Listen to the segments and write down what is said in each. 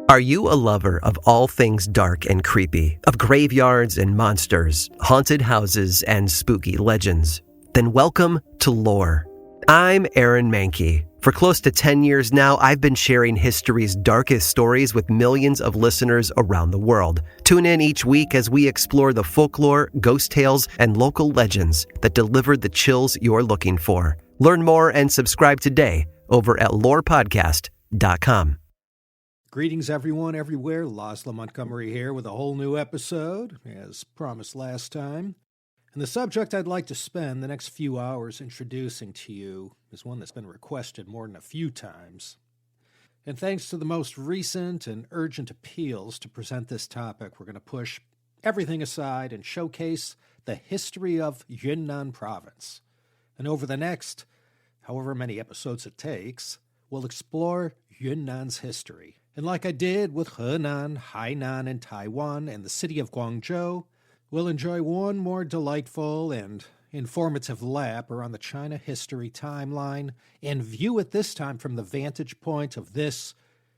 Are you a lover of all things dark and creepy, of graveyards and monsters, haunted houses and spooky legends? Then welcome to Lore. I'm Aaron Mankey. For close to 10 years now, I've been sharing history's darkest stories with millions of listeners around the world. Tune in each week as we explore the folklore, ghost tales, and local legends that delivered the chills you're looking for. Learn more and subscribe today over at lorepodcast.com. Greetings, everyone, everywhere. Laszlo Montgomery here with a whole new episode, as promised last time. And the subject I'd like to spend the next few hours introducing to you is one that's been requested more than a few times. And thanks to the most recent and urgent appeals to present this topic, we're going to push everything aside and showcase the history of Yunnan province. And over the next, however many episodes it takes, we'll explore Yunnan's history. And like I did with Henan, Hainan, and Taiwan, and the city of Guangzhou, we'll enjoy one more delightful and informative lap around the China history timeline and view it this time from the vantage point of this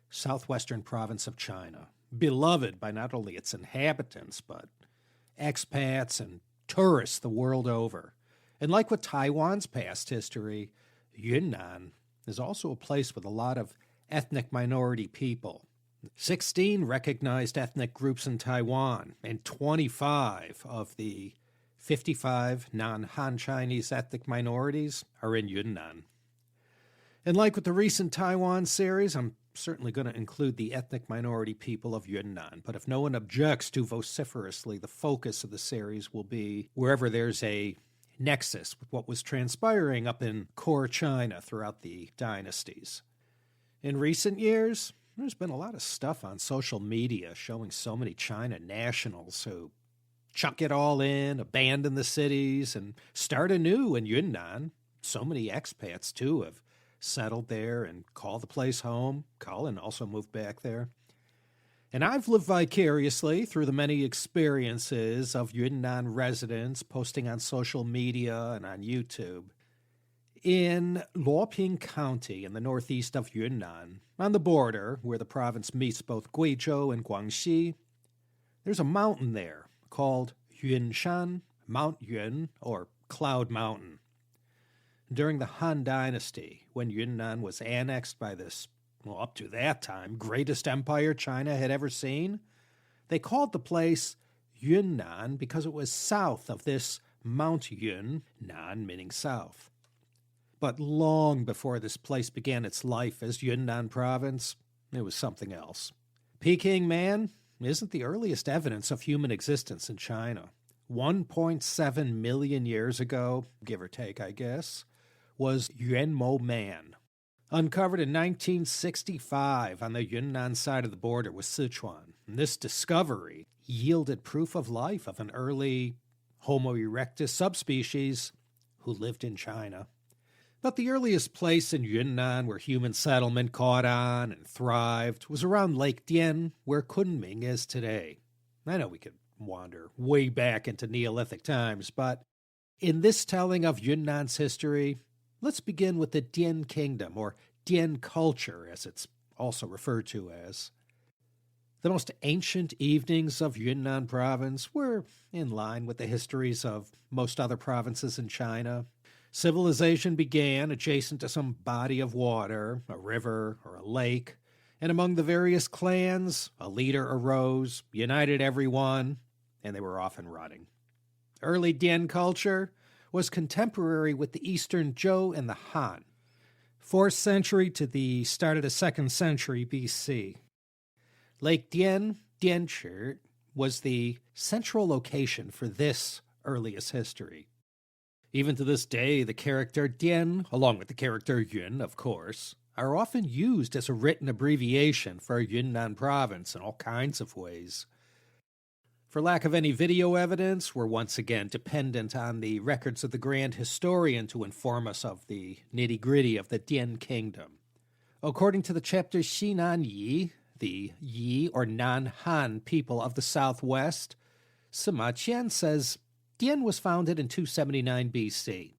southwestern province of China, beloved by not only its inhabitants, but expats and tourists the world over. And like with Taiwan's past history, Yunnan is also a place with a lot of ethnic minority people. 16 recognized ethnic groups in Taiwan, and 25 of the 55 non-Han Chinese ethnic minorities are in Yunnan. And like with the recent Taiwan series, I'm certainly going to include the ethnic minority people of Yunnan, but if no one objects too vociferously, the focus of the series will be wherever there's a nexus with what was transpiring up in core China throughout the dynasties. In recent years, there's been a lot of stuff on social media showing so many China nationals who chuck it all in, abandon the cities, and start anew in Yunnan. So many expats, too, have settled there and call the place home. Colin also moved back there. And I've lived vicariously through the many experiences of Yunnan residents posting on social media and on YouTube. In Luoping County in the northeast of Yunnan, on the border where the province meets both Guizhou and Guangxi, there's a mountain there called Yunshan, Mount Yun, or Cloud Mountain. During the Han Dynasty, when Yunnan was annexed by this, well, up to that time, greatest empire China had ever seen, they called the place Yunnan because it was south of this Mount Yun, Nan meaning south. But long before this place began its life as Yunnan province, it was something else. Peking Man isn't the earliest evidence of human existence in China. 1.7 million years ago, give or take, I guess, was Yuanmo Man. Uncovered in 1965 on the Yunnan side of the border with Sichuan. And this discovery yielded proof of life of an early Homo erectus subspecies who lived in China. But the earliest place in Yunnan where human settlement caught on and thrived was around Lake Dian, where Cuanman is today. I know we could wander way back into Neolithic times, but in this telling of Yunnan's history, let's begin with the Dian Kingdom, or Dian culture, as it's also referred to as. The most ancient evenings of Yunnan province were in line with the histories of most other provinces in China. Civilization began adjacent to some body of water, a river or a lake, and among the various clans, a leader arose, united everyone, and they were off and running. Early Dian culture was contemporary with the Eastern Zhou and the Han, 4th century to the start of the 2nd century BC. Lake Dian, Dianchi, was the central location for this earliest history. Even to this day, the character Dian, along with the character Yun, of course, are often used as a written abbreviation for Yunnan province in all kinds of ways. For lack of any video evidence, we're once again dependent on the records of the grand historian to inform us of the nitty-gritty of the Dian Kingdom. According to the chapter Xinan Yi, the Yi or non-Han people of the southwest, Sima Qian says Dian was founded in 279 BC.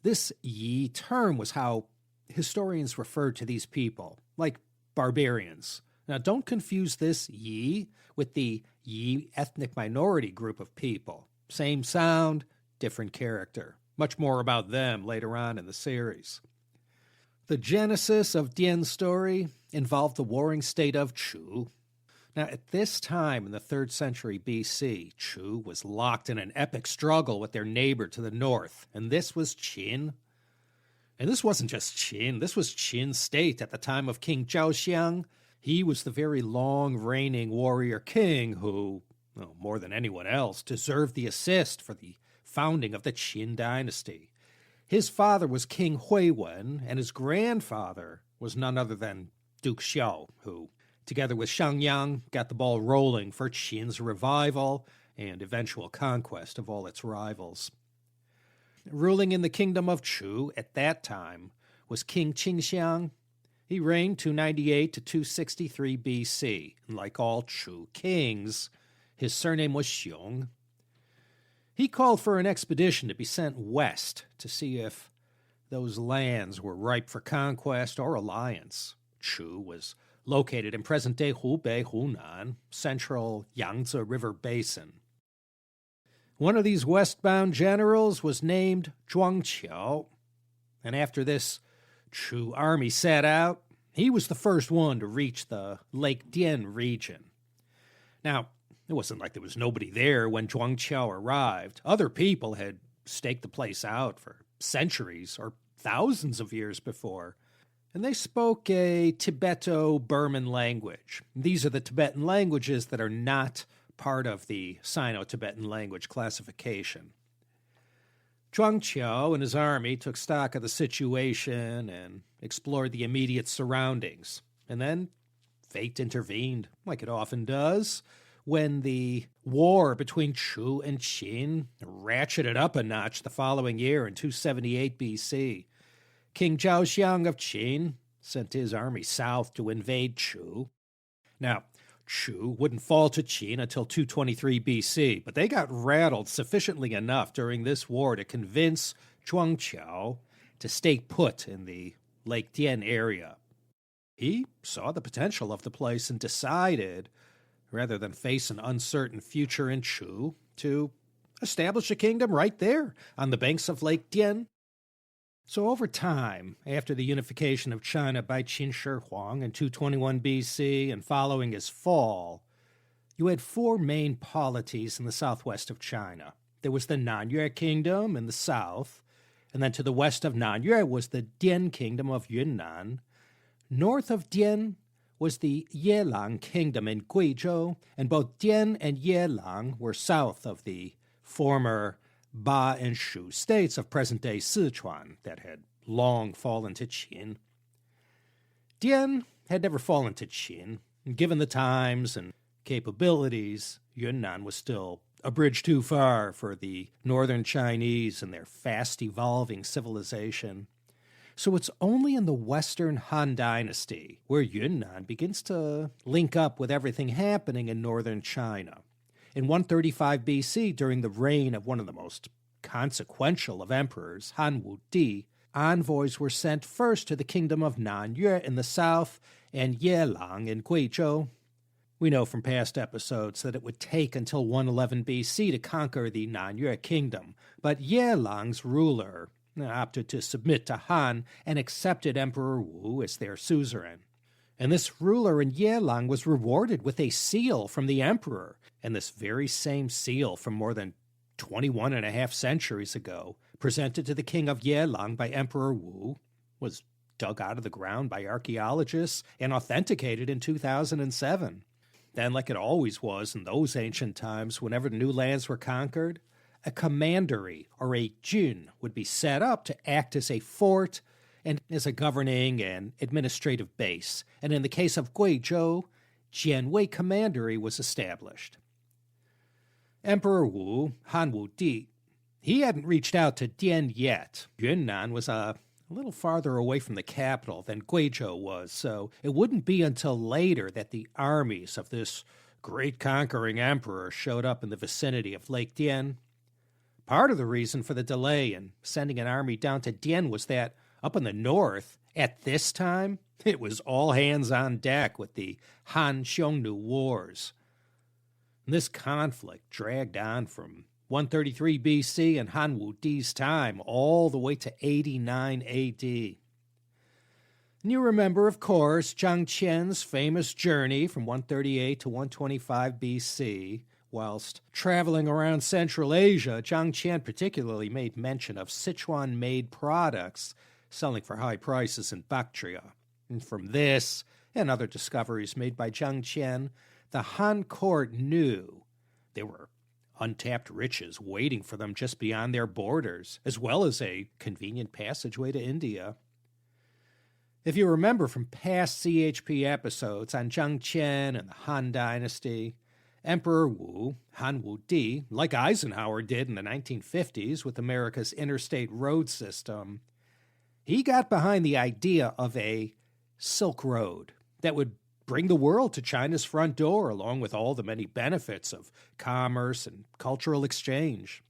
This Yi term was how historians referred to these people, like barbarians, Now, don't confuse this Yi with the Yi ethnic minority group of people. Same sound, different character. Much more about them later on in the series. The genesis of Dian's story involved the warring state of Chu. Now, at this time in the 3rd century BC, Chu was locked in an epic struggle with their neighbor to the north, and this was Qin. And this wasn't just Qin, this was Qin's state at the time of King Zhaoxiang. He was the very long-reigning warrior king who, more than anyone else, deserved the assist for the founding of the Qin dynasty. His father was King Huiwen, and his grandfather was none other than Duke Xiao, who, together with Shangyang, got the ball rolling for Qin's revival and eventual conquest of all its rivals. Ruling in the kingdom of Chu at that time was King Qingxiang. He reigned 298 to 263 BC, and like all Chu kings, his surname was Xiong. He called for an expedition to be sent west to see if those lands were ripe for conquest or alliance. Chu was located in present-day Hubei, Hunan, central Yangtze River Basin. One of these westbound generals was named Zhuangqiao, and after this Chu army set out, he was the first one to reach the Lake Dian region. Now, it wasn't like there was nobody there when Zhuangqiao arrived. Other people had staked the place out for centuries or thousands of years before. And they spoke a Tibeto-Burman language. These are the Tibetan languages that are not part of the Sino-Tibetan language classification. Zhuangqiao and his army took stock of the situation and explored the immediate surroundings. And then fate intervened, like it often does, when the war between Chu and Qin ratcheted up a notch the following year in 278 BC. King Zhaoxiang of Qin sent his army south to invade Chu. Now, Chu wouldn't fall to Qin until 223 BC, but they got rattled sufficiently enough during this war to convince Zhuangqiao to stay put in the Lake Dian area. He saw the potential of the place and decided, rather than face an uncertain future in Chu, to establish a kingdom right there on the banks of Lake Dian. So over time, after the unification of China by Qin Shi Huang in 221 BC and following his fall, you had 4 main polities in the southwest of China. There was the Nanzhao Kingdom in the south, and then to the west of Nanzhao was the Dian Kingdom of Yunnan. North of Dian was the Yelang Kingdom in Guizhou, and both Dian and Yelang were south of the former Ba and Shu states of present-day Sichuan that had long fallen to Qin. Dian had never fallen to Qin, and given the times and capabilities, Yunnan was still a bridge too far for the northern Chinese and their fast-evolving civilization. So it's only in the western Han Dynasty where Yunnan begins to link up with everything happening in northern China. In 135 BC, during the reign of one of the most consequential of emperors, Han Wudi, envoys were sent first to the kingdom of Nanzhao in the south and Yelang in Guizhou. We know from past episodes that it would take until 111 BC to conquer the Nanzhao Kingdom, but Yelang's ruler opted to submit to Han and accepted Emperor Wu as their suzerain. And this ruler in Yelang was rewarded with a seal from the emperor, and this very same seal from more than 21 and a half centuries ago, presented to the king of Yelang by Emperor Wu, was dug out of the ground by archaeologists and authenticated in 2007. Then, like it always was in those ancient times, whenever new lands were conquered, a commandery or a jin would be set up to act as a fort and as a governing and administrative base. And in the case of Guizhou, Jianwei Commandery was established. Emperor Wu, Han Wudi, he hadn't reached out to Dian yet. Yunnan was a little farther away from the capital than Guizhou was, so it wouldn't be until later that the armies of this great conquering emperor showed up in the vicinity of Lake Dian. Part of the reason for the delay in sending an army down to Dian was that Up in the north, at this time, it was all hands on deck with the Han Xiongnu Wars. And this conflict dragged on from 133 BC and Han Wudi's time all the way to 89 AD. And you remember, of course, Zhang Qian's famous journey from 138 to 125 BC. Whilst traveling around Central Asia, Zhang Qian particularly made mention of Sichuan-made products selling for high prices in Bactria. And from this and other discoveries made by Zhang Qian, the Han court knew there were untapped riches waiting for them just beyond their borders, as well as a convenient passageway to India. If you remember from past CHP episodes on Zhang Qian and the Han Dynasty, Emperor Wu, Han Wudi, like Eisenhower did in the 1950s with America's interstate road system, he got behind the idea of a Silk Road that would bring the world to China's front door, along with all the many benefits of commerce and cultural exchange.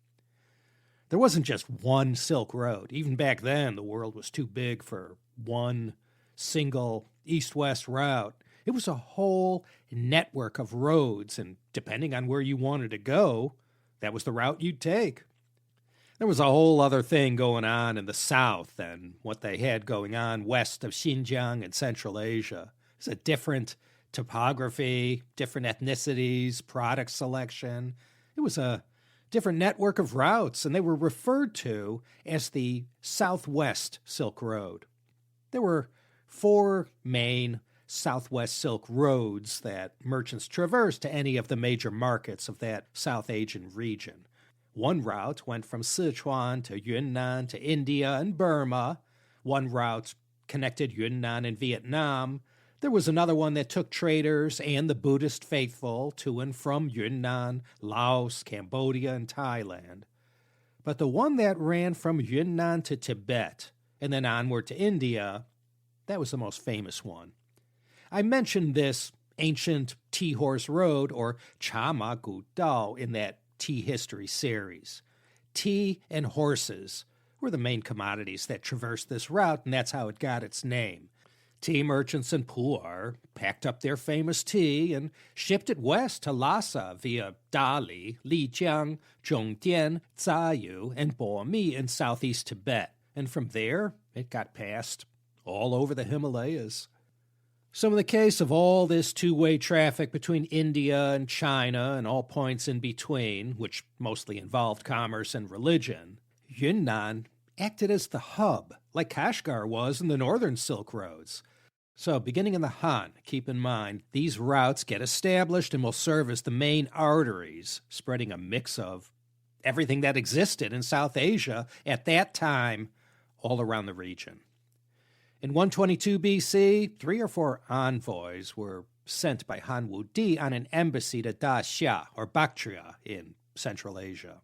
There wasn't just one Silk Road. Even back then, the world was too big for one single east-west route. It was a whole network of roads, and depending on where you wanted to go, that was the route you'd take. There was a whole other thing going on in the south than what they had going on west of Xinjiang and Central Asia. It's a different topography, different ethnicities, product selection. It was a different network of routes, and they were referred to as the Southwest Silk Road. There were 4 main Southwest Silk Roads that merchants traversed to any of the major markets of that South Asian region. One route went from Sichuan to Yunnan to India and Burma. One route connected Yunnan and Vietnam. There was another one that took traders and the Buddhist faithful to and from Yunnan, Laos, Cambodia, and Thailand. But the one that ran from Yunnan to Tibet and then onward to India, that was the most famous one. I mentioned this ancient tea horse road, or Chama Gu Dao, in that tea history series. Tea and horses were the main commodities that traversed this route, and that's how it got its name. Tea merchants in Pu'er packed up their famous tea and shipped it west to Lhasa via Dali, Lijiang, Zhongdian, Zayu, and Bomi in southeast Tibet. And from there, it got passed all over the Himalayas. So in the case of all this two-way traffic between India and China and all points in between, which mostly involved commerce and religion, Yunnan acted as the hub, like Kashgar was in the northern Silk Roads. So beginning in the Han, keep in mind, these routes get established and will serve as the main arteries, spreading a mix of everything that existed in South Asia at that time all around the region. In 122 BC, 3 or 4 envoys were sent by Han Wudi on an embassy to Daxia, or Bactria, in Central Asia.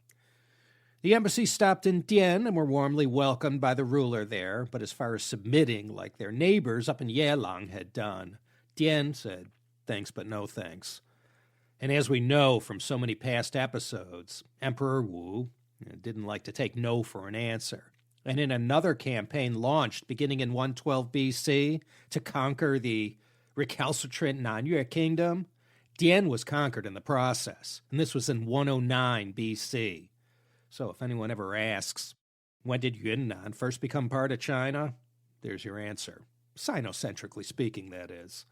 The embassy stopped in Dian and were warmly welcomed by the ruler there, but as far as submitting like their neighbors up in Yalang had done, Dian said, thanks but no thanks. And as we know from so many past episodes, Emperor Wu didn't like to take no for an answer. And in another campaign launched beginning in 112 BC to conquer the recalcitrant Nanzhao Kingdom, Dian was conquered in the process, and this was in 109 BC. So if anyone ever asks, when did Yunnan first become part of China? There's your answer. Sinocentrically speaking, that is.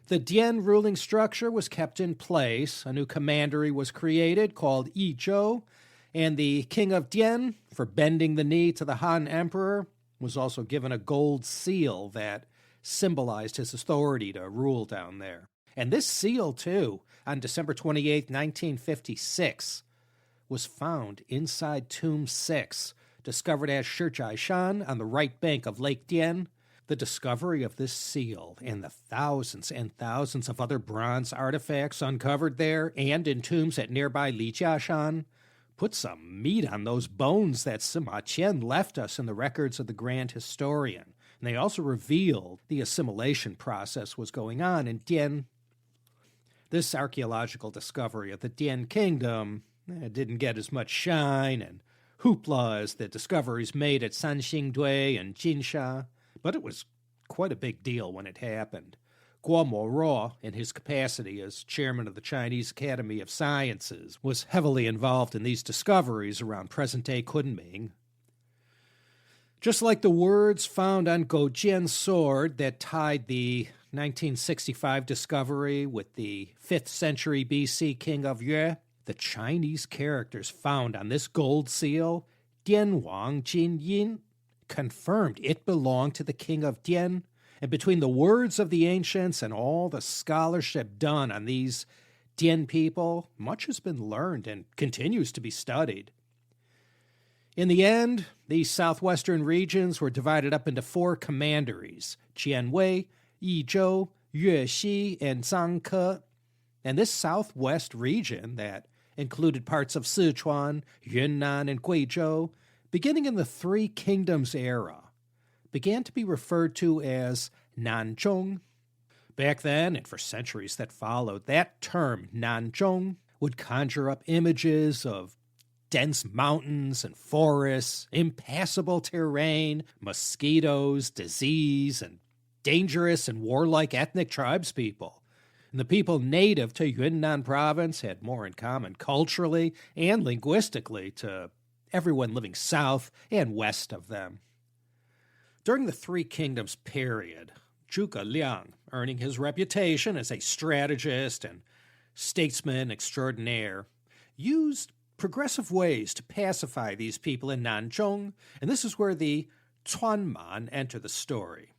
The Dian ruling structure was kept in place. A new commandery was created called Yizhou, and the king of Dian, for bending the knee to the Han emperor, was also given a gold seal that symbolized his authority to rule down there. And this seal, too, on December 28, 1956, was found inside Tomb 6, discovered at Shijai Shan on the right bank of Lake Dian. The discovery of this seal and the thousands and thousands of other bronze artifacts uncovered there and in tombs at nearby Lijiashan put some meat on those bones that Sima Qian left us in the records of the Grand Historian. And they also revealed the assimilation process was going on in Dian. This archaeological discovery of the Dian Kingdom didn't get as much shine and hoopla as the discoveries made at Sanxingdui and Jinsha, but it was quite a big deal when it happened. Guo, in his capacity as chairman of the Chinese Academy of Sciences, was heavily involved in these discoveries around present-day Kunming. Just like the words found on Go Jian's sword that tied the 1965 discovery with the 5th century BC king of Yue, the Chinese characters found on this gold seal, Dian Wang Jin Yin, confirmed it belonged to the king of Dian, and between the words of the ancients and all the scholarship done on these Dian people, much has been learned and continues to be studied. In the end, these southwestern regions were divided up into 4 commanderies, Jianwei, Yizhou, Yuexi, and Zhangke. And this southwest region that included parts of Sichuan, Yunnan, and Guizhou, beginning in the Three Kingdoms era, began to be referred to as Nanzhong. Back then, and for centuries that followed, that term, Nanzhong, would conjure up images of dense mountains and forests, impassable terrain, mosquitoes, disease, and dangerous and warlike ethnic tribespeople. And the people native to Yunnan province had more in common culturally and linguistically to everyone living south and west of them. During the Three Kingdoms period, Zhuge Liang, earning his reputation as a strategist and statesman extraordinaire, used progressive ways to pacify these people in Nanzhong, and this is where the Cuanman enter the story.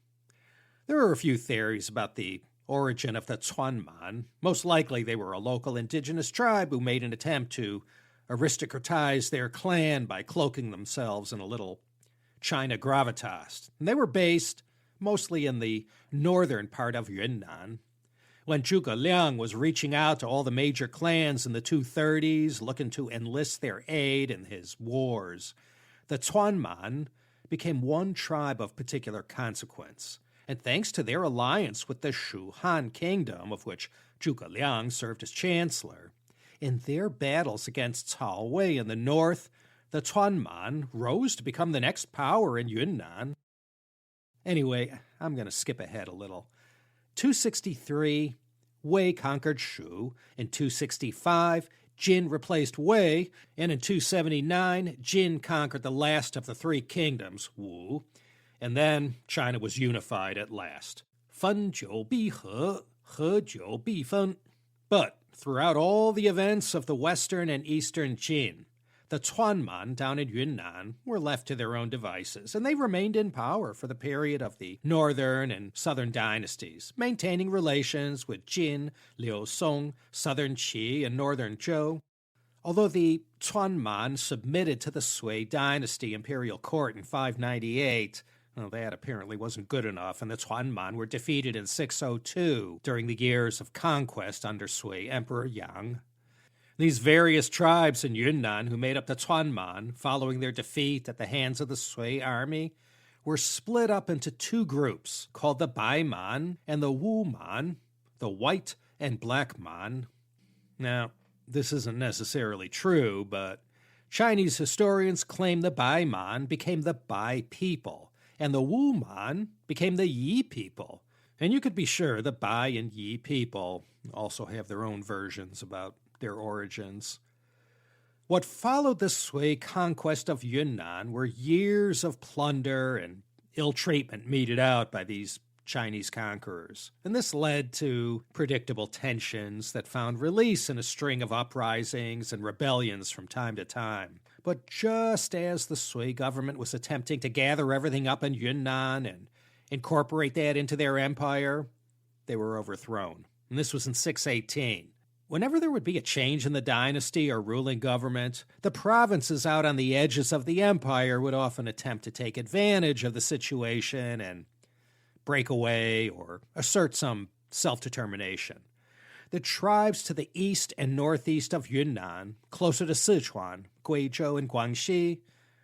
There are a few theories about the origin of the Cuanman. Most likely they were a local indigenous tribe who made an attempt to aristocratize their clan by cloaking themselves in a little China gravitas. And they were based mostly in the northern part of Yunnan. When Zhuge Liang was reaching out to all the major clans in the 230s, looking to enlist their aid in his wars, the Cuanman became one tribe of particular consequence. And thanks to their alliance with the Shu Han Kingdom, of which Zhuge Liang served as chancellor, in their battles against Cao Wei in the north, the Cuanman rose to become the next power in Yunnan. Anyway, I'm going to skip ahead a little. 263, Wei conquered Shu. In 265, Jin replaced Wei. And in 279, Jin conquered the last of the Three Kingdoms, Wu. And then China was unified at last. Fen jiu bi he, he jiu bi fen. But throughout all the events of the western and eastern Jin, the Cuanman down in Yunnan were left to their own devices, and they remained in power for the period of the northern and southern dynasties, maintaining relations with Jin, Liu Song, southern Qi, and northern Zhou. Although the Cuanman submitted to the Sui dynasty imperial court in 598, that apparently wasn't good enough, and the Cuanman were defeated in 602 during the years of conquest under Sui Emperor Yang. These various tribes in Yunnan who made up the Cuanman, following their defeat at the hands of the Sui army, were split up into 2 groups called the Baiman and the Wuman, the white and black man. Now, this isn't necessarily true, but Chinese historians claim the Baiman became the Bai people, and the Wuman became the Yi people. And you could be sure the Bai and Yi people also have their own versions about their origins. What followed the Sui conquest of Yunnan were years of plunder and ill treatment meted out by these Chinese conquerors, and this led to predictable tensions that found release in a string of uprisings and rebellions from time to time. But just as the Sui government was attempting to gather everything up in Yunnan and incorporate that into their empire, they were overthrown, and this was in 618. Whenever there would be a change in the dynasty or ruling government, the provinces out on the edges of the empire would often attempt to take advantage of the situation and break away or assert some self-determination. The tribes to the east and northeast of Yunnan, closer to Sichuan, Guizhou, and Guangxi,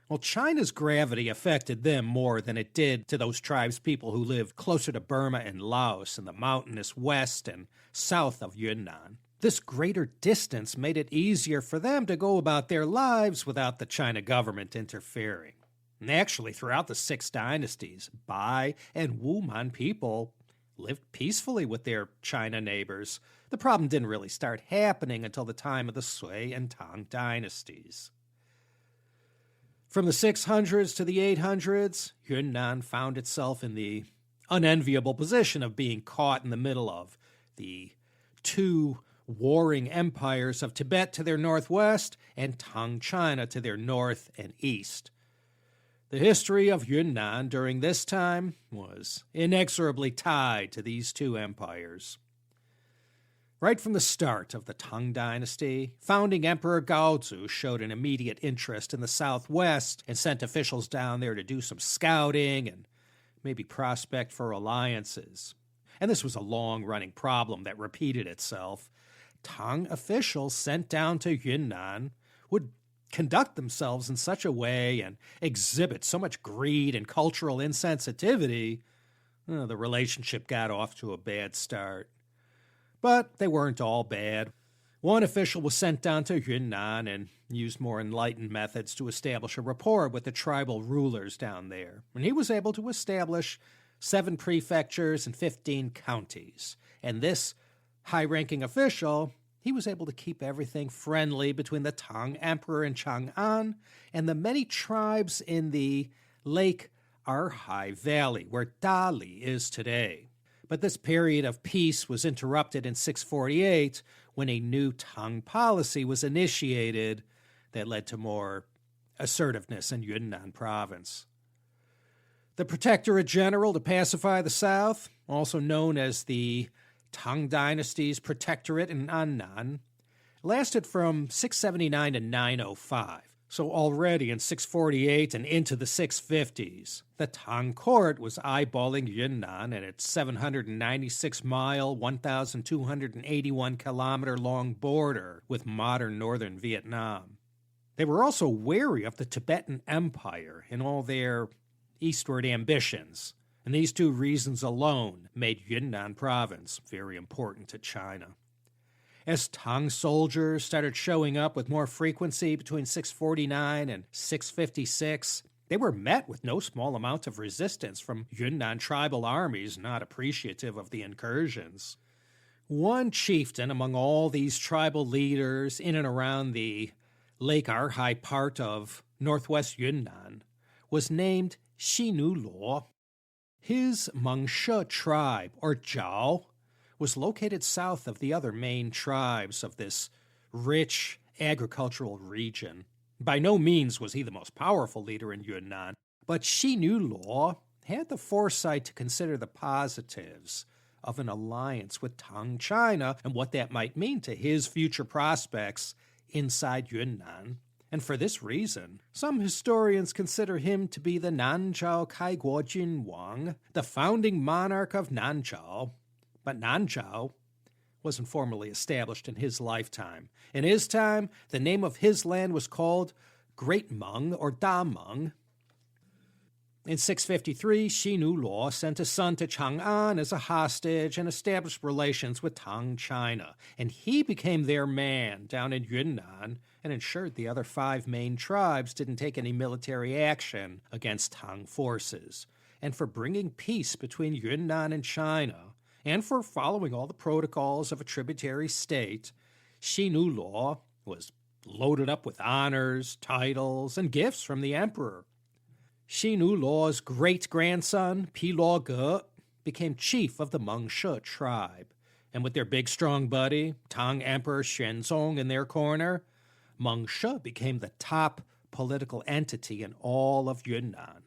well, China's gravity affected them more than it did to those tribes people who lived closer to Burma and Laos in the mountainous west and south of Yunnan. This greater distance made it easier for them to go about their lives without the China government interfering. And actually, throughout the 6 dynasties, Bai and Wuman people lived peacefully with their China neighbors. The problem didn't really start happening until the time of the Sui and Tang dynasties. From the 600s to the 800s, Yunnan found itself in the unenviable position of being caught in the middle of the 2 warring empires of Tibet to their northwest and Tang China to their north and east. The history of Yunnan during this time was inexorably tied to these 2 empires. Right from the start of the Tang Dynasty, founding Emperor Gaozu showed an immediate interest in the southwest and sent officials down there to do some scouting and maybe prospect for alliances. And this was a long-running problem that repeated itself. Tang officials sent down to Yunnan would conduct themselves in such a way and exhibit so much greed and cultural insensitivity, the relationship got off to a bad start. But they weren't all bad. One official was sent down to Yunnan and used more enlightened methods to establish a rapport with the tribal rulers down there. And he was able to establish 7 prefectures and 15 counties. And this high-ranking official, he was able to keep everything friendly between the Tang Emperor in Chang'an and the many tribes in the Lake Arhai Valley, where Dali is today. But this period of peace was interrupted in 648 when a new Tang policy was initiated that led to more assertiveness in Yunnan province. The Protectorate General to pacify the south, also known as the Tang Dynasty's Protectorate in Annan, lasted from 679 to 905. So already in 648 and into the 650s, the Tang court was eyeballing Yunnan and its 796-mile, 1,281-kilometer-long border with modern northern Vietnam. They were also wary of the Tibetan Empire and all their eastward ambitions, and these 2 reasons alone made Yunnan province very important to China. As Tang soldiers started showing up with more frequency between 649 and 656, they were met with no small amount of resistance from Yunnan tribal armies not appreciative of the incursions. One chieftain among all these tribal leaders in and around the Lake Arhai part of northwest Yunnan was named Xinu Luo. His Mengshe tribe, or Zhao, was located south of the other main tribes of this rich agricultural region. By no means was he the most powerful leader in Yunnan, but Xinu Luo had the foresight to consider the positives of an alliance with Tang China and what that might mean to his future prospects inside Yunnan. And for this reason, some historians consider him to be the Nanzhao Kaiguojin Wang, the founding monarch of Nanzhao. But Nanzhao wasn't formally established in his lifetime. In his time, the name of his land was called Great Meng or Da Meng. In 653, Xinu Luo sent his son to Chang'an as a hostage and established relations with Tang China, and he became their man down in Yunnan and ensured the other 5 main tribes didn't take any military action against Tang forces, and for bringing peace between Yunnan and China, and for following all the protocols of a tributary state. Xinu Luo was loaded up with honors, titles, and gifts from the emperor. Xinu Luo's great-grandson, Pi Luo Ge, became chief of the Mengshe tribe, and with their big strong buddy, Tang Emperor Xuanzong in their corner, Mengshe became the top political entity in all of Yunnan.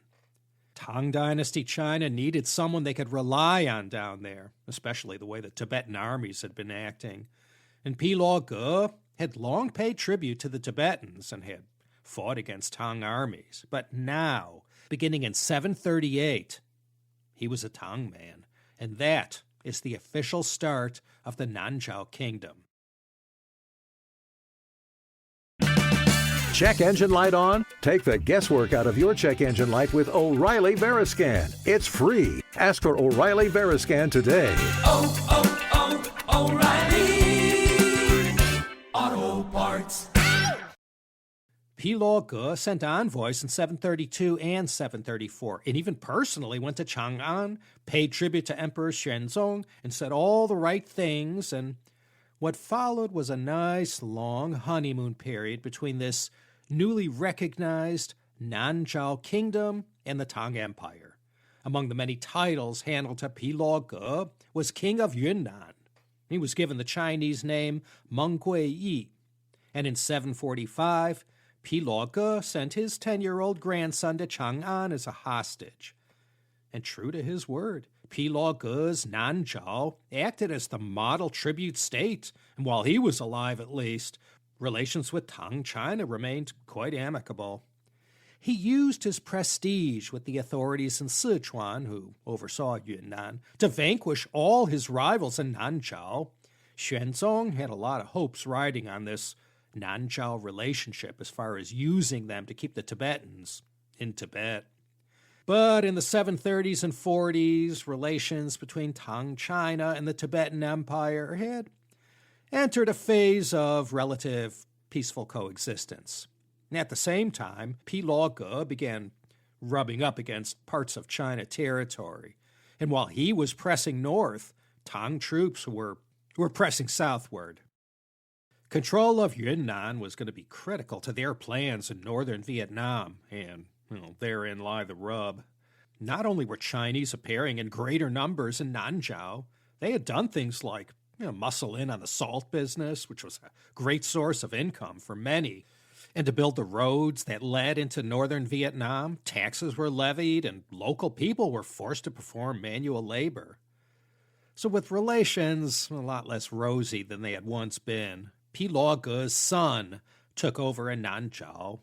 Tang Dynasty China needed someone they could rely on down there, especially the way the Tibetan armies had been acting. And Pi Luo Ge had long paid tribute to the Tibetans and had fought against Tang armies. But now, beginning in 738, he was a Tang man, and that is the official start of the Nanzhao Kingdom. Check engine light on? Take the guesswork out of your check engine light with O'Reilly Veriscan. It's free. Ask for O'Reilly Veriscan today. Oh, oh, oh, O'Reilly Piluo Ge sent envoys in 732 and 734, and even personally went to Chang'an, paid tribute to Emperor Xuanzong, and said all the right things, and what followed was a nice, long honeymoon period between this newly recognized Nanzhao Kingdom and the Tang Empire. Among the many titles handed to Piluo Ge was King of Yunnan. He was given the Chinese name Meng Guiyi, and in 745, Piluo Ge sent his 10-year-old grandson to Chang'an as a hostage. And true to his word, Piluo Ge's Nanzhao acted as the model tribute state, and while he was alive at least, relations with Tang China remained quite amicable. He used his prestige with the authorities in Sichuan, who oversaw Yunnan, to vanquish all his rivals in Nanzhao. Xuanzong had a lot of hopes riding on this Nanzhao relationship as far as using them to keep the Tibetans in Tibet. But in the 730s and 40s, relations between Tang China and the Tibetan Empire had entered a phase of relative peaceful coexistence. And at the same time, Piluo Ge began rubbing up against parts of China territory. And while he was pressing north, Tang troops were pressing southward. Control of Yunnan was going to be critical to their plans in northern Vietnam, and therein lie the rub. Not only were Chinese appearing in greater numbers in Nanzhao, they had done things like muscle in on the salt business, which was a great source of income for many. And to build the roads that led into northern Vietnam, taxes were levied and local people were forced to perform manual labor. So with relations a lot less rosy than they had once been, Piluo Ge's son took over in Nanzhao.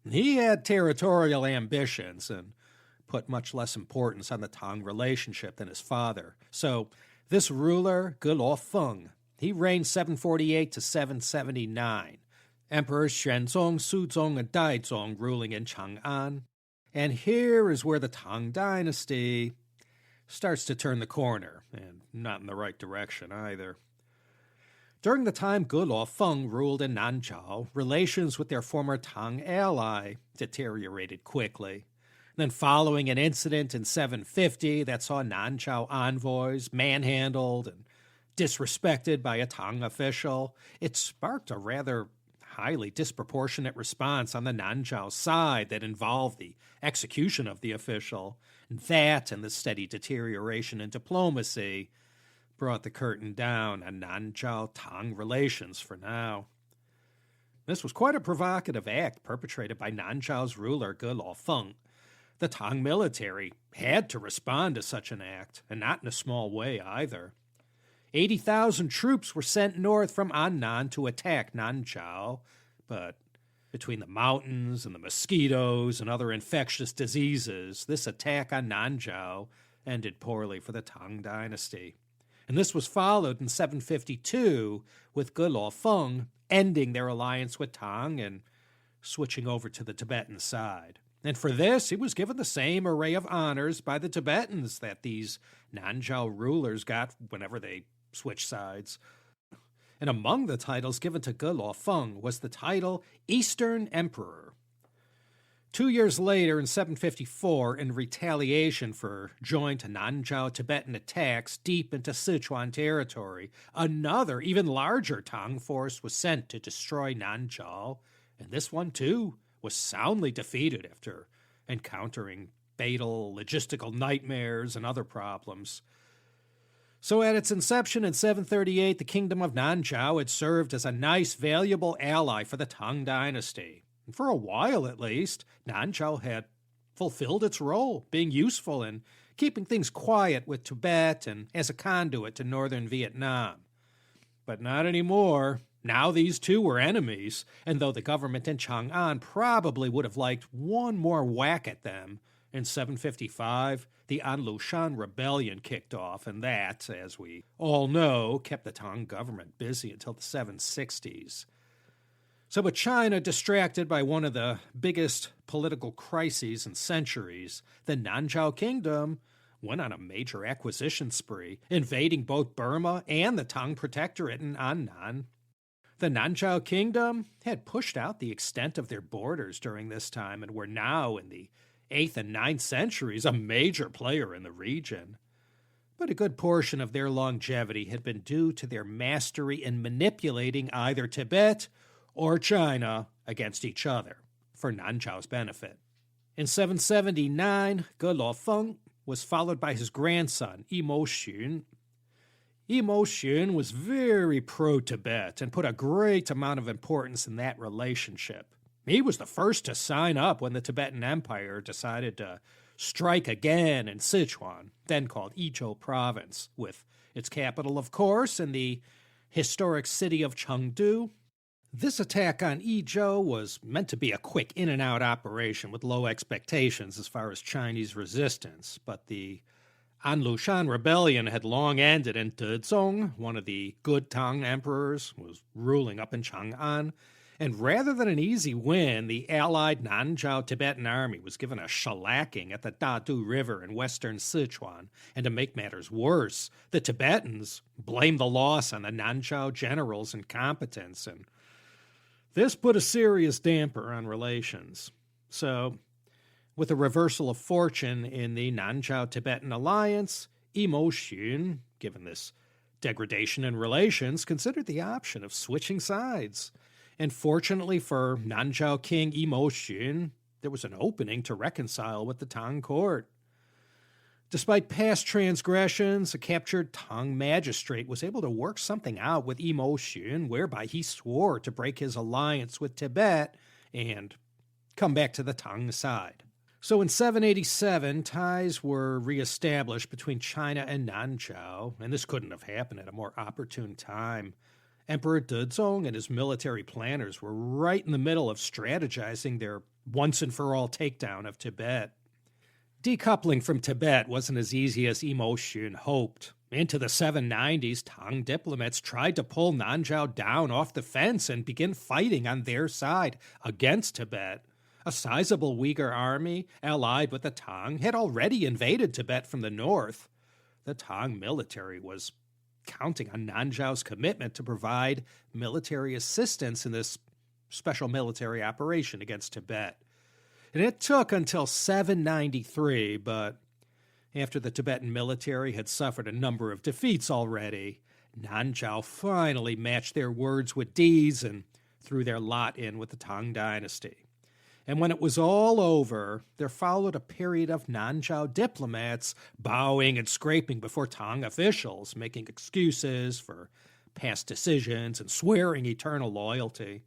He had territorial ambitions and put much less importance on the Tang relationship than his father. So this ruler, Ge Luofeng, he reigned 748 to 779. Emperors Xuanzong, Suzong, and Daizong ruling in Chang'an. And here is where the Tang Dynasty starts to turn the corner, and not in the right direction either. During the time Ge Luofeng ruled in Nanzhao, relations with their former Tang ally deteriorated quickly. Then following an incident in 750 that saw Nanzhao envoys manhandled and disrespected by a Tang official, it sparked a rather highly disproportionate response on the Nanzhao side that involved the execution of the official. And that and the steady deterioration in diplomacy brought the curtain down on Nanzhao-Tang relations for now. This was quite a provocative act perpetrated by Nanzhao's ruler Ge Luofeng. The Tang military had to respond to such an act, and not in a small way either. 80,000 troops were sent north from Annan to attack Nanzhao, but between the mountains and the mosquitoes and other infectious diseases, this attack on Nanzhao ended poorly for the Tang Dynasty. And this was followed in 752 with Ge Luofeng ending their alliance with Tang and switching over to the Tibetan side. And for this, he was given the same array of honors by the Tibetans that these Nanzhao rulers got whenever they switched sides. And among the titles given to Ge Luofeng was the title Eastern Emperor. 2 years later, in 754, in retaliation for joint Nanzhao Tibetan attacks deep into Sichuan territory, another, even larger Tang force was sent to destroy Nanzhao, and this one, too, was soundly defeated after encountering fatal logistical nightmares and other problems. So at its inception in 738, the Kingdom of Nanzhao had served as a nice, valuable ally for the Tang Dynasty. And for a while, at least, Nanzhao had fulfilled its role, being useful in keeping things quiet with Tibet and as a conduit to northern Vietnam. But not anymore. Now these two were enemies, and though the government in Chang'an probably would have liked one more whack at them, in 755, the Anlushan Rebellion kicked off, and that, as we all know, kept the Tang government busy until the 760s. So with China distracted by one of the biggest political crises in centuries, the Nanzhao Kingdom went on a major acquisition spree, invading both Burma and the Tang Protectorate in Annan. The Nanzhao Kingdom had pushed out the extent of their borders during this time and were now, in the 8th and 9th centuries, a major player in the region. But a good portion of their longevity had been due to their mastery in manipulating either Tibet or China against each other for Nanzhao's benefit. In 779, Ge Lofeng was followed by his grandson, Imo Xun. Imo Xun was very pro-Tibet and put a great amount of importance in that relationship. He was the first to sign up when the Tibetan Empire decided to strike again in Sichuan, then called Izhou Province, with its capital, of course, in the historic city of Chengdu. This attack on Izhou was meant to be a quick in-and-out operation with low expectations as far as Chinese resistance, but the Anlushan rebellion had long ended, and Dezong, one of the good Tang emperors, was ruling up in Chang'an. And rather than an easy win, the allied Nanzhao Tibetan army was given a shellacking at the Dadu River in western Sichuan. And to make matters worse, the Tibetans blamed the loss on the Nanzhao generals' incompetence, and this put a serious damper on relations. So, with a reversal of fortune in the Nanzhao-Tibetan alliance, Imo Xun, given this degradation in relations, considered the option of switching sides. And fortunately for Nanzhao King Imo Xun, there was an opening to reconcile with the Tang court. Despite past transgressions, a captured Tang magistrate was able to work something out with Imo Xun, whereby he swore to break his alliance with Tibet and come back to the Tang side. So in 787, ties were reestablished between China and Nanzhao, and this couldn't have happened at a more opportune time. Emperor Dezong and his military planners were right in the middle of strategizing their once-and-for-all takedown of Tibet. Decoupling from Tibet wasn't as easy as Imo Xun hoped. Into the 790s, Tang diplomats tried to pull Nanzhao down off the fence and begin fighting on their side against Tibet. A sizable Uyghur army, allied with the Tang, had already invaded Tibet from the north. The Tang military was counting on Nanzhao's commitment to provide military assistance in this special military operation against Tibet. And it took until 793, but after the Tibetan military had suffered a number of defeats already, Nanzhao finally matched their words with deeds and threw their lot in with the Tang Dynasty. And when it was all over, there followed a period of Nanzhao diplomats bowing and scraping before Tang officials, making excuses for past decisions and swearing eternal loyalty.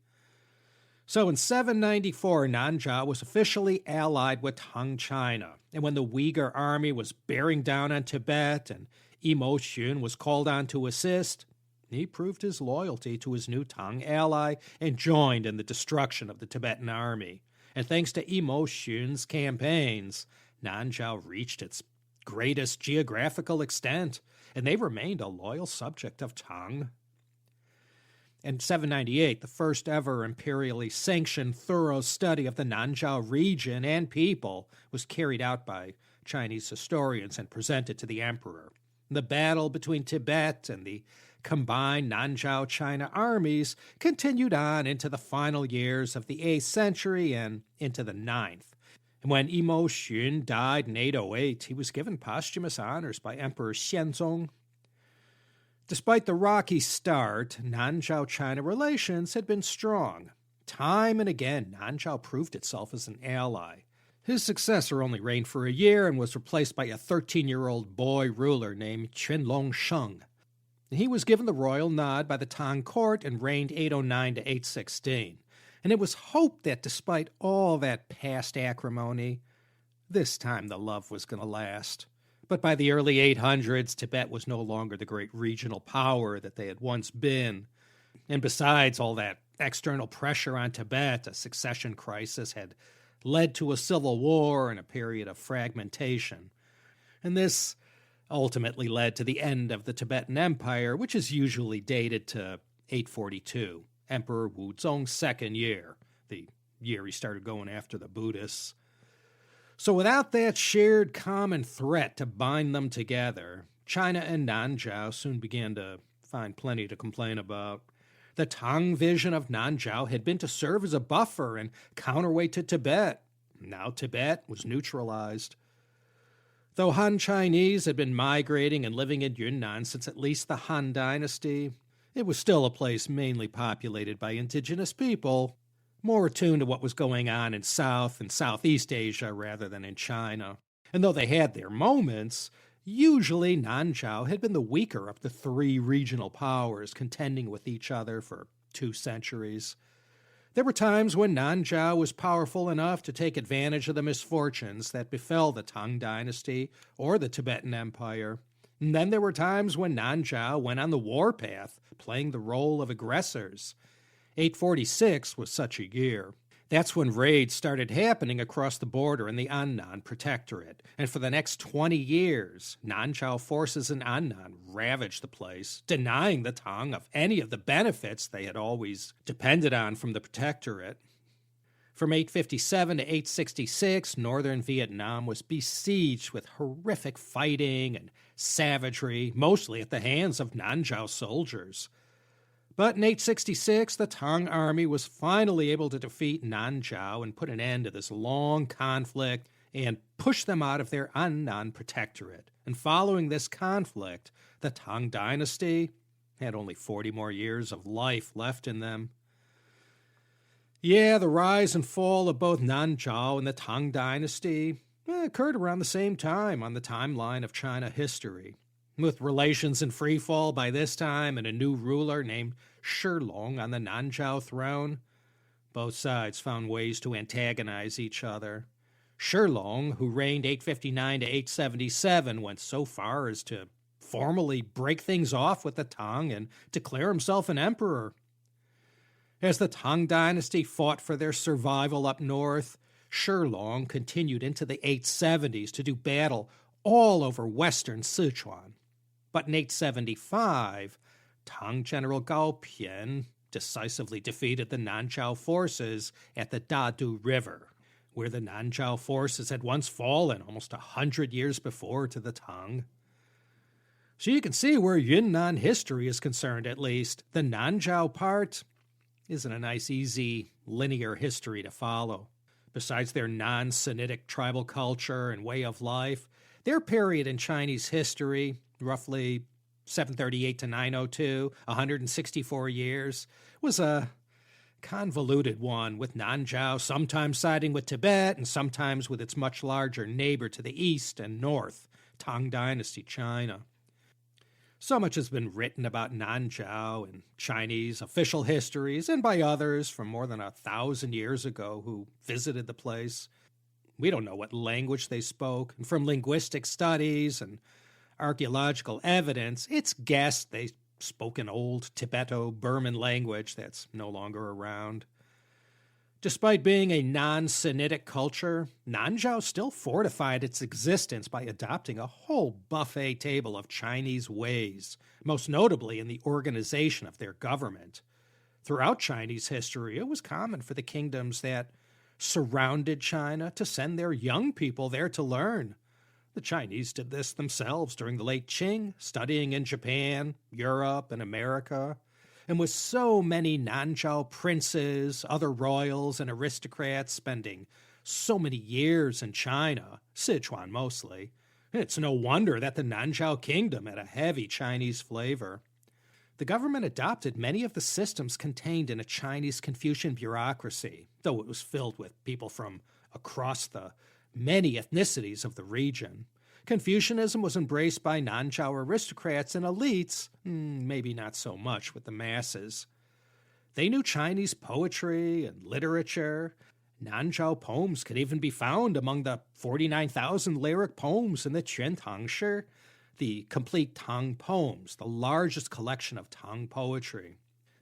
So in 794, Nanzhao was officially allied with Tang China, and when the Uyghur army was bearing down on Tibet and Imo Xun was called on to assist, he proved his loyalty to his new Tang ally and joined in the destruction of the Tibetan army. And thanks to Imo Xun's campaigns, Nanzhao reached its greatest geographical extent, and they remained a loyal subject of Tang. In 798, the first ever imperially sanctioned thorough study of the Nanzhao region and people was carried out by Chinese historians and presented to the emperor. The battle between Tibet and the combined Nanzhao China armies continued on into the final years of the 8th century and into the 9th. And when Imo Xun died in 808, he was given posthumous honors by Emperor Xianzong. Despite the rocky start, Nanzhao-China relations had been strong. Time and again, Nanzhao proved itself as an ally. His successor only reigned for a year and was replaced by a 13-year-old boy ruler named Qianlong Sheng. He was given the royal nod by the Tang court and reigned 809 to 816. And it was hoped that despite all that past acrimony, this time the love was going to last. But by the early 800s, Tibet was no longer the great regional power that they had once been. And besides all that external pressure on Tibet, a succession crisis had led to a civil war and a period of fragmentation. And this ultimately led to the end of the Tibetan Empire, which is usually dated to 842, Emperor Wuzong's second year, the year he started going after the Buddhists. So without that shared common threat to bind them together, China and Nanzhao soon began to find plenty to complain about. The Tang vision of Nanzhao had been to serve as a buffer and counterweight to Tibet. Now Tibet was neutralized. Though Han Chinese had been migrating and living in Yunnan since at least the Han Dynasty, it was still a place mainly populated by indigenous people, more attuned to what was going on in South and Southeast Asia rather than in China. And though they had their moments, usually Nanzhao had been the weaker of the three regional powers contending with each other for 2 centuries. There were times when Nanzhao was powerful enough to take advantage of the misfortunes that befell the Tang Dynasty or the Tibetan Empire. And then there were times when Nanzhao went on the warpath, playing the role of aggressors. 846 was such a year. That's when raids started happening across the border in the Annan Protectorate, and for the next 20 years, Nanzhao forces in Annan ravaged the place, denying the Tang of any of the benefits they had always depended on from the Protectorate. From 857 to 866, northern Vietnam was besieged with horrific fighting and savagery, mostly at the hands of Nanzhao soldiers. But in 866, the Tang army was finally able to defeat Nanzhao and put an end to this long conflict and push them out of their Annan Protectorate. And following this conflict, the Tang Dynasty had only 40 more years of life left in them. Yeah, the rise and fall of both Nanzhao and the Tang Dynasty occurred around the same time on the timeline of China history, with relations in freefall by this time and a new ruler named Shilong on the Nanzhao throne. Both sides found ways to antagonize each other. Shilong, who reigned 859 to 877, went so far as to formally break things off with the Tang and declare himself an emperor. As the Tang Dynasty fought for their survival up north, Shilong continued into the 870s to do battle all over western Sichuan. But in 875, Tang General Gao Pian decisively defeated the Nanzhao forces at the Dadu River, where the Nanzhao forces had once fallen almost 100 years before to the Tang. So you can see where Yunnan history is concerned, at least. The Nanzhao part isn't a nice, easy, linear history to follow. Besides their non-Sinitic tribal culture and way of life, their period in Chinese history, roughly 738 to 902, 164 years, was a convoluted one, with Nanzhao sometimes siding with Tibet and sometimes with its much larger neighbor to the east and north, Tang Dynasty China. So much has been written about Nanzhao in Chinese official histories and by others from more than 1,000 years ago who visited the place. We don't know what language they spoke, and from linguistic studies and archaeological evidence, it's guessed they spoke an old Tibeto-Burman language that's no longer around. Despite being a non-Sinitic culture, Nanzhao still fortified its existence by adopting a whole buffet table of Chinese ways, most notably in the organization of their government. Throughout Chinese history, it was common for the kingdoms that surrounded China to send their young people there to learn. The Chinese did this themselves during the late Qing, studying in Japan, Europe, and America. And with so many Nanzhao princes, other royals, and aristocrats spending so many years in China, Sichuan mostly, it's no wonder that the Nanzhao Kingdom had a heavy Chinese flavor. The government adopted many of the systems contained in a Chinese Confucian bureaucracy, though it was filled with people from across the many ethnicities of the region. Confucianism was embraced by Nanzhao aristocrats and elites, maybe not so much with the masses. They knew Chinese poetry and literature. Nanzhao poems could even be found among the 49,000 lyric poems in the Quantang Shi, the complete Tang poems, the largest collection of Tang poetry.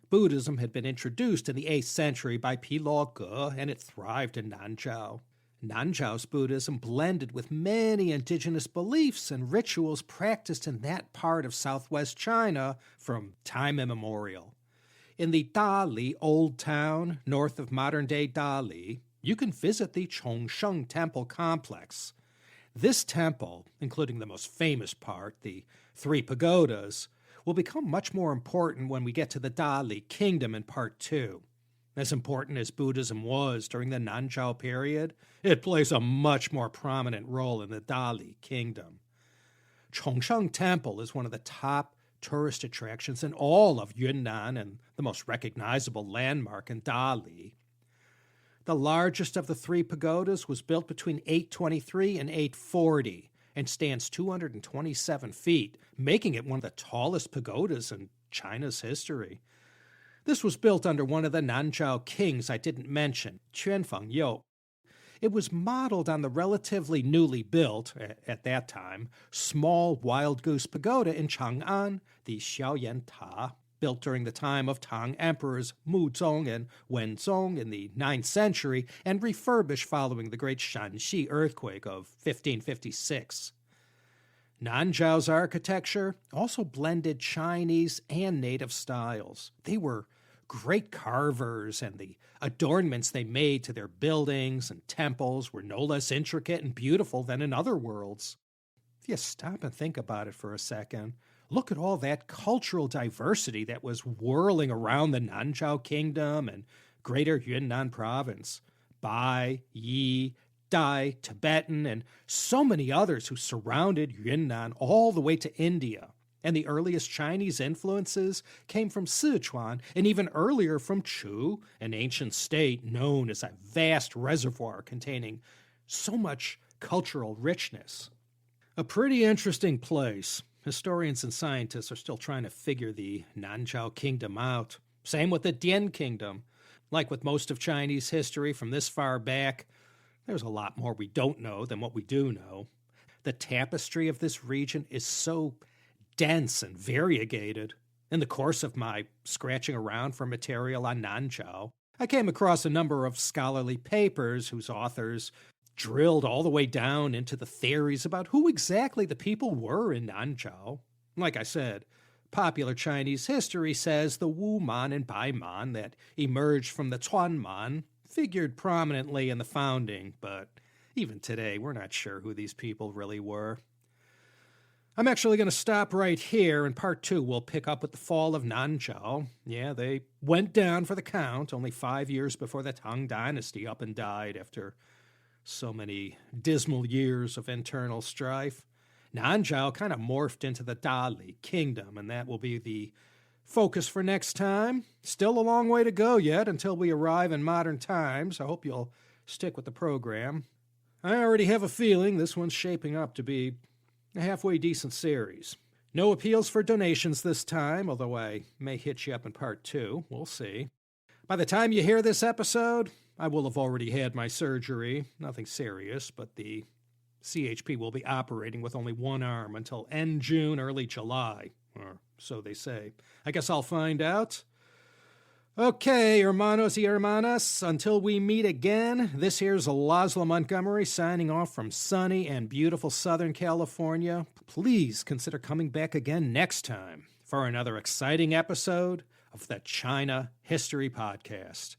Buddhism had been introduced in the 8th century by Pilao Ge, and it thrived in Nanzhao. Nanzhao's Buddhism blended with many indigenous beliefs and rituals practiced in that part of southwest China from time immemorial. In the Dali Old Town, north of modern-day Dali, you can visit the Chongsheng Temple complex. This temple, including the most famous part, the 3 pagodas, will become much more important when we get to the Dali Kingdom in Part 2. As important as Buddhism was during the Nanzhao period, it plays a much more prominent role in the Dali Kingdom. Chongshan Temple is one of the top tourist attractions in all of Yunnan and the most recognizable landmark in Dali. The largest of the three pagodas was built between 823 and 840 and stands 227 feet, making it one of the tallest pagodas in China's history. This was built under one of the Nanzhao kings I didn't mention, Quanman. It was modeled on the relatively newly built, at that time, small Wild Goose Pagoda in Chang'an, the Xiaoyan-Ta, built during the time of Tang emperors Muzong and Wenzong in the 9th century and refurbished following the Great Shanxi earthquake of 1556. Nanzhao's architecture also blended Chinese and native styles. They were great carvers, and the adornments they made to their buildings and temples were no less intricate and beautiful than in other worlds. If you stop and think about it for a second, look at all that cultural diversity that was whirling around the Nanzhao Kingdom and Greater Yunnan Province. Bai, Yi, Dai, Tibetan, and so many others who surrounded Yunnan all the way to India. And the earliest Chinese influences came from Sichuan and even earlier from Chu, an ancient state known as a vast reservoir containing so much cultural richness. A pretty interesting place. Historians and scientists are still trying to figure the Nanzhao Kingdom out. Same with the Dian Kingdom. Like with most of Chinese history from this far back, there's a lot more we don't know than what we do know. The tapestry of this region is so dense and variegated. In the course of my scratching around for material on Nanzhao, I came across a number of scholarly papers whose authors drilled all the way down into the theories about who exactly the people were in Nanzhao. Like I said, popular Chinese history says the Wuman and Baiman that emerged from the Cuanman figured prominently in the founding, but even today we're not sure who these people really were. I'm actually going to stop right here. In Part 2, we'll pick up with the fall of Nanzhao. Yeah, they went down for the count only 5 years before the Tang Dynasty up and died after so many dismal years of internal strife. Nanzhao kind of morphed into the Dali Kingdom, and that will be the focus for next time. Still a long way to go yet until we arrive in modern times. I hope you'll stick with the program. I already have a feeling this one's shaping up to be a halfway decent series. No appeals for donations this time, although I may hit you up in Part 2. We'll see. By the time you hear this episode, I will have already had my surgery. Nothing serious, but the CHP will be operating with only one arm until end June, early July. Or so they say. I guess I'll find out. Okay, hermanos y hermanas, until we meet again, this here's Laszlo Montgomery signing off from sunny and beautiful Southern California. Please consider coming back again next time for another exciting episode of the China History Podcast.